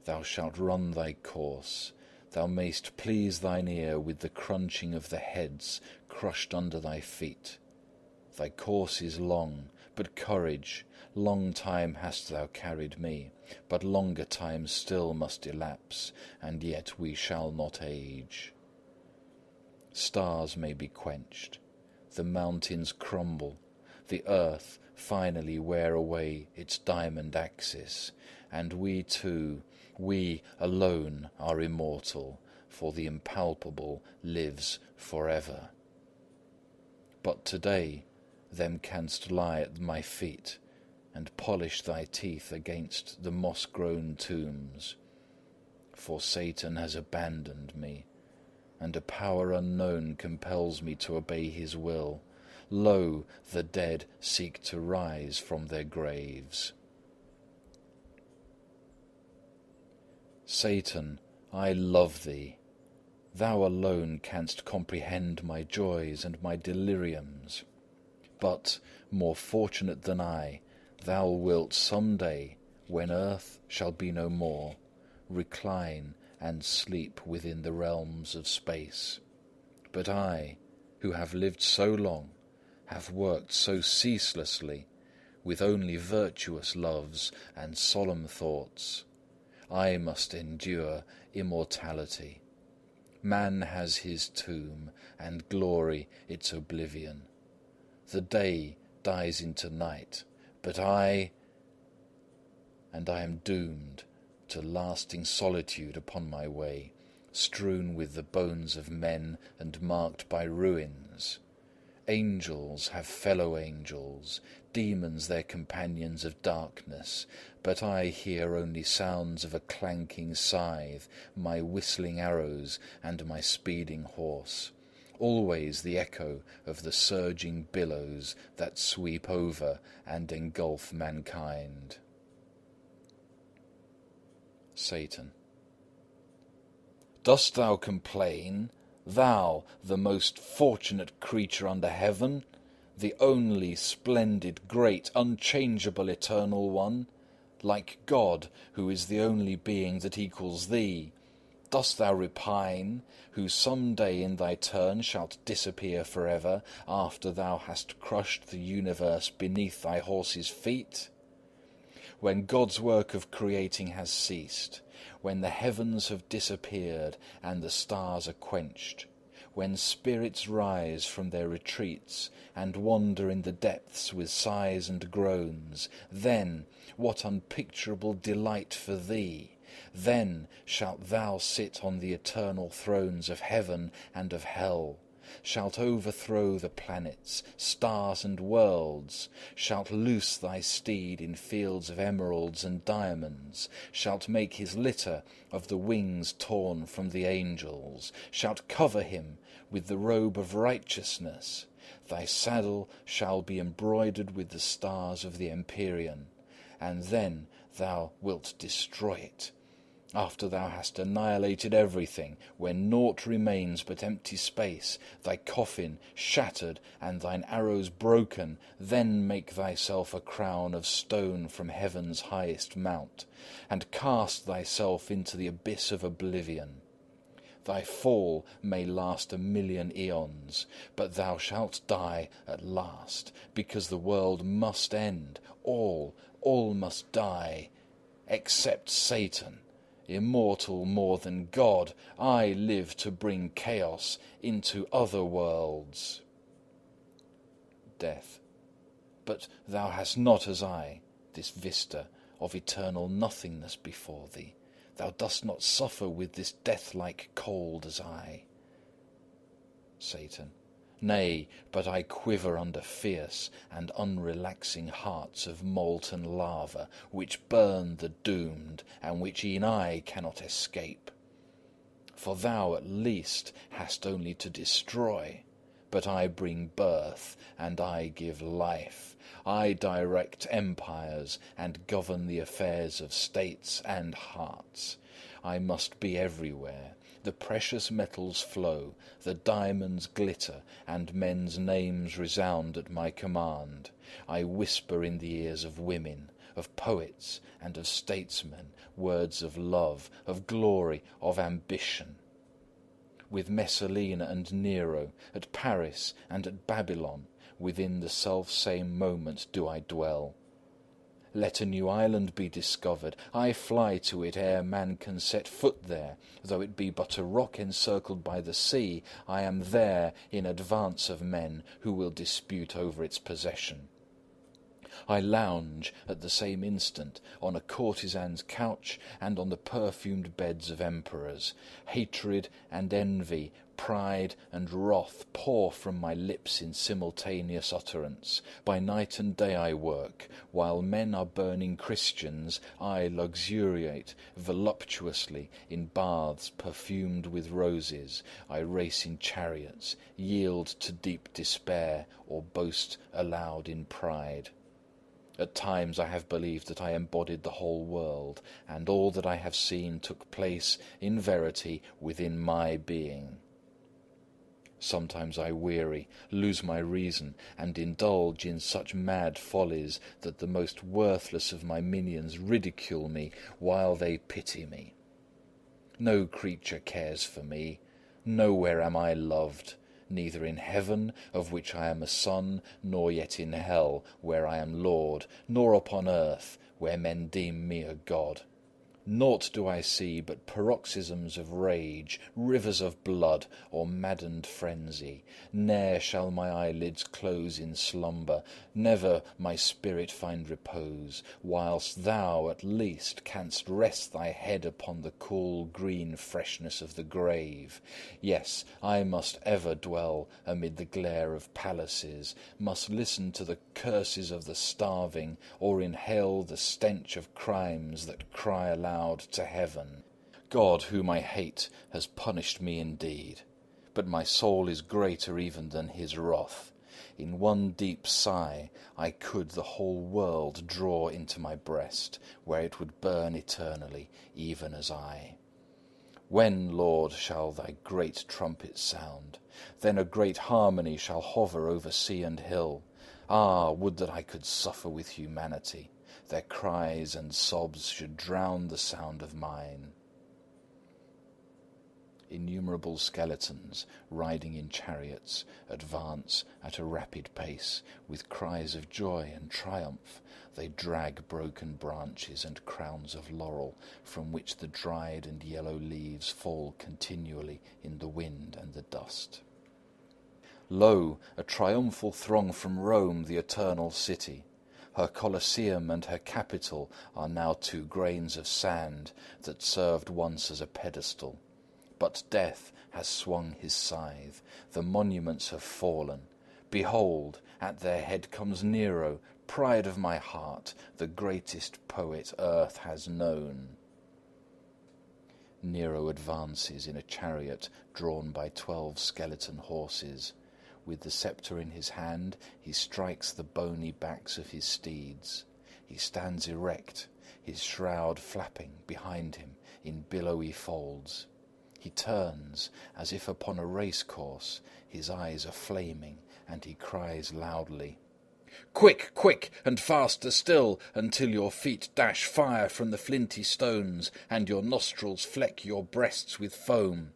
thou shalt run thy course. Thou mayst please thine ear with the crunching of the heads crushed under thy feet. Thy course is long, but courage, long time hast thou carried me, but longer time still must elapse, and yet we shall not age. Stars may be quenched, the mountains crumble, the earth finally wear away its diamond axis, and we too, we alone are immortal, for the impalpable lives forever. But today them canst lie at my feet, and polish thy teeth against the moss-grown tombs. For Satan has abandoned me, and a power unknown compels me to obey his will. Lo, the dead seek to rise from their graves. Satan, I love thee. Thou alone canst comprehend my joys and my deliriums. But, more fortunate than I, thou wilt some day, when earth shall be no more, recline and sleep within the realms of space. But I, who have lived so long, have worked so ceaselessly, with only virtuous loves and solemn thoughts, I must endure immortality. Man has his tomb, and glory its oblivion. The day dies into night, but I am doomed to lasting solitude upon my way, strewn with the bones of men and marked by ruins. Angels have fellow angels, demons their companions of darkness, but I hear only sounds of a clanking scythe, my whistling arrows, and my speeding horse. Always the echo of the surging billows that sweep over and engulf mankind. Satan. Dost thou complain, thou, the most fortunate creature under heaven, the only splendid, great, unchangeable, eternal one, like God, who is the only being that equals thee? Dost thou repine, who some day in thy turn shalt disappear forever, after thou hast crushed the universe beneath thy horse's feet? When God's work of creating has ceased, when the heavens have disappeared and the stars are quenched, when spirits rise from their retreats and wander in the depths with sighs and groans, then what unpicturable delight for thee! Then shalt thou sit on the eternal thrones of heaven and of hell, shalt overthrow the planets, stars and worlds, shalt loose thy steed in fields of emeralds and diamonds, shalt make his litter of the wings torn from the angels, shalt cover him with the robe of righteousness. Thy saddle shall be embroidered with the stars of the Empyrean, and then thou wilt destroy it. After thou hast annihilated everything, when naught remains but empty space, thy coffin shattered and thine arrows broken, then make thyself a crown of stone from heaven's highest mount, and cast thyself into the abyss of oblivion. Thy fall may last 1,000,000 eons, but thou shalt die at last, because the world must end. All must die, except Satan. Immortal more than God, I live to bring chaos into other worlds. Death. But thou hast not, as I, this vista of eternal nothingness before thee. Thou dost not suffer with this death-like cold as I. Satan. Nay, but I quiver under fierce and unrelaxing hearts of molten lava, which burn the doomed, and which e'en I cannot escape. For thou at least hast only to destroy, but I bring birth, and I give life. I direct empires, and govern the affairs of states and hearts. I must be everywhere. The precious metals flow, the diamonds glitter, and men's names resound at my command. I whisper in the ears of women, of poets and of statesmen, words of love, of glory, of ambition. With Messalina and Nero, at Paris and at Babylon, within the self-same moment do I dwell. Let a new island be discovered, I fly to it ere man can set foot there. Though it be but a rock encircled by the sea, I am there in advance of men who will dispute over its possession. I lounge at the same instant on a courtesan's couch and on the perfumed beds of emperors. Hatred and envy, pride and wrath pour from my lips in simultaneous utterance. By night and day I work. While men are burning Christians, I luxuriate voluptuously in baths perfumed with roses. I race in chariots, yield to deep despair, or boast aloud in pride. At times I have believed that I embodied the whole world, and all that I have seen took place in verity within my being. Sometimes I weary, lose my reason, and indulge in such mad follies that the most worthless of my minions ridicule me while they pity me. No creature cares for me, nowhere am I loved, neither in heaven, of which I am a son, nor yet in hell, where I am lord, nor upon earth, where men deem me a god. Naught do I see but paroxysms of rage, rivers of blood, or maddened frenzy. Ne'er shall my eyelids close in slumber, never my spirit find repose, whilst thou at least canst rest thy head upon the cool green freshness of the grave. Yes, I must ever dwell amid the glare of palaces, must listen to the curses of the starving, or inhale the stench of crimes that cry aloud to heaven. God, whom I hate, has punished me indeed, but my soul is greater even than his wrath. In one deep sigh I could the whole world draw into my breast, where it would burn eternally, even as I. When, Lord, shall thy great trumpet sound? Then a great harmony shall hover over sea and hill. Ah, would that I could suffer with humanity! Their cries and sobs should drown the sound of mine. Innumerable skeletons, riding in chariots, advance at a rapid pace, with cries of joy and triumph. They drag broken branches and crowns of laurel, from which the dried and yellow leaves fall continually in the wind and the dust. Lo, a triumphal throng from Rome, the eternal city. Her Colosseum and her Capitol are now 2 grains of sand that served once as a pedestal. But death has swung his scythe, the monuments have fallen. Behold, at their head comes Nero, pride of my heart, the greatest poet earth has known. Nero advances in a chariot drawn by 12 skeleton horses. With the sceptre in his hand, he strikes the bony backs of his steeds. He stands erect, his shroud flapping behind him in billowy folds. He turns as if upon a race-course, his eyes are flaming, and he cries loudly, "Quick, quick, and faster still, until your feet dash fire from the flinty stones, and your nostrils fleck your breasts with foam.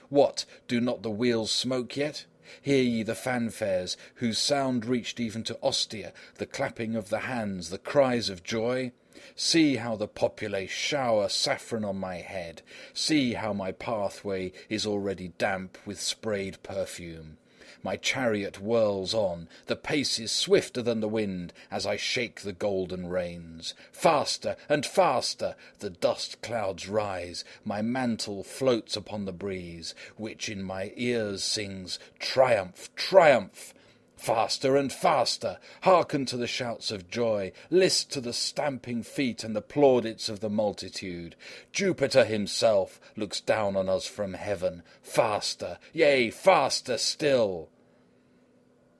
What, do not the wheels smoke yet? Hear ye the fanfares, whose sound reached even to Ostia, the clapping of the hands, the cries of joy? See how the populace shower saffron on my head. See how my pathway is already damp with sprayed perfume. My chariot whirls on, the pace is swifter than the wind as I shake the golden reins. Faster and faster the dust clouds rise, my mantle floats upon the breeze, which in my ears sings, Triumph, triumph! Faster and faster! Hearken to the shouts of joy, list to the stamping feet and the plaudits of the multitude. Jupiter himself looks down on us from heaven. Faster, yea, faster still!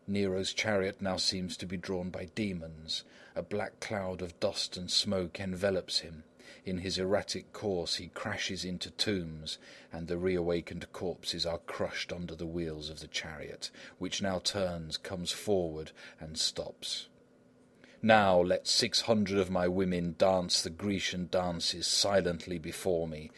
Nero's chariot now seems to be drawn by demons. A black cloud of dust and smoke envelops him. In his erratic course he crashes into tombs, and the reawakened corpses are crushed under the wheels of the chariot, which now turns, comes forward, and stops. Now let 600 of my women dance the Grecian dances silently before me,